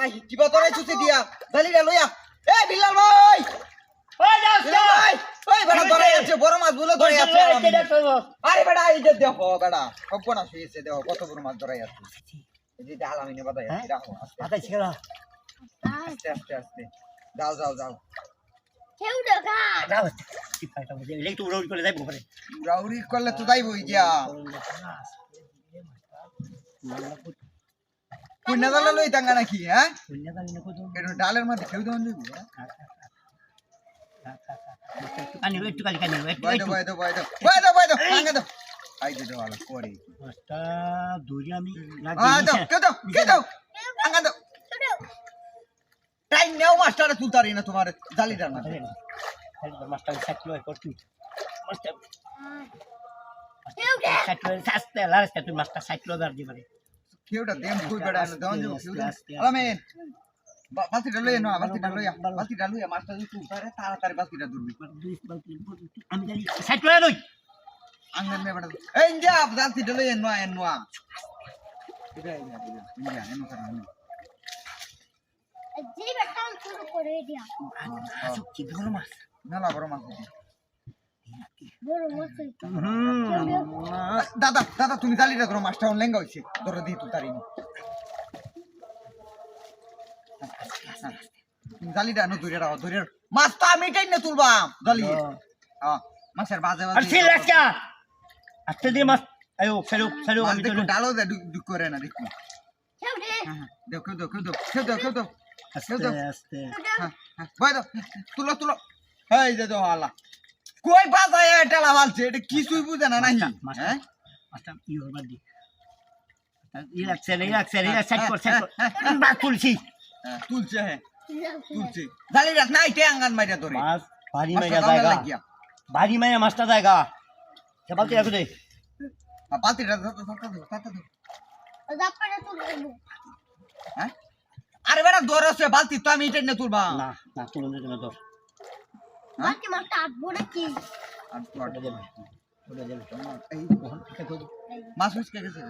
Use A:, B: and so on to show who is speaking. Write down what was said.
A: I কিবা তোরাই ছুটি দিয়া জালিটা লইয়া এ বিল্লাল ভাই
B: ওই যাস
A: বিল্লাল ভাই ওই বড় ধরে আছে বড় মাছ বলে ধরে আছে আরে বেটা এই যে দেখো বেটা কপনা শুয়েছে দেখো কত বড় মাছ ধরে আছে এই যে আলামিনে বাদাই আছে রাখো
B: আতাই ছিল
A: আস্তে আস্তে আস্তে যাও যাও যাও
C: কেউ দেখা
B: যাও কি ফাইটা বুঝে লেই তো উড়াউড়ি করে যাইবো পারে
A: রাউরি করলে তো যাইবই গিয়া কুন্না দালা লই টাঙ্গা নাকি হ্যাঁ
B: কন্যা গালি না কত
A: এটা ডালের মধ্যে খেউ দেন দিবি
B: একটু কালি কানি একটু
A: বয় দাও টাঙ্গা দাও আই দে দাও করে
B: মাছটা দূরে আমি
A: দাও কে দাও টাঙ্গা দাও টাইম নেও মাস্টারে তুলতারি না তোমার জালিটার না
B: মাছটা সাইকেল করছি মাছটা
C: কেউ
B: সাইকেল সাস্তে লাস্তে তুই মাছটা সাইকেল দাঁড় দি পারে
A: কেউটা দেম কই বেড়া না দাও কেউ আলামিন বালতিটা লইয়া মাছটা যদি তুলতারে তাড়াতাড়ি বালতিটা ধরবি
B: আমি জানি সাইকেল লই
A: আঙ্গন মে বেড়া এই যা বালতিটা লইয়া নোয়া এটা এনো করা
C: জি বেটা শুরু করে দিয়া
B: কি ধরো মাছ
A: নালা বড় মাছ
C: বড় মাছ
A: দাদা তুমি জালিটা ধরো মাছটা লেঙ্গা হইছে ধরো দি তুলতারি জালিটা নো ধরে রাখো ধরে মাছ তো আমি টাইনে তুলবা জালি মাছের বাজে
B: আর ছিল আজকে আজকে দিয়ে মাছ আয়ো ফেরো আমি তো
A: ডালো দে দুক করে না দেখি
C: কেউ দে
A: কেউ
B: আস্তে আস্তে
A: বয় দাও তুলো এই যে দাও আল্লাহ কই বাজায় টেলা মালছে এটা কিছুই বুঝে না নাহি হ্যাঁ
B: মাছটা কি হবার দি রিল্যাক্স সাইড কর বাদ তুলছি
A: তুলছে জালি রাখ নাই তে আঙ্গান মাইরা ধরে
B: মাছ বাড়ি মাইরা মাছটা জায়গা সে বালতি রাখো দে
A: পাতিটা দাও
C: জাপানে তুলবো
A: হ্যাঁ আরে বেটা ধরছে বালতি তো আমি এটা নিয়ে তুলবা
B: না তুলো না ধর
C: বাকি মাছটা আটবো নাকি
A: আর
B: ওটা দেবে
A: এই মাছ মিস কে গেছে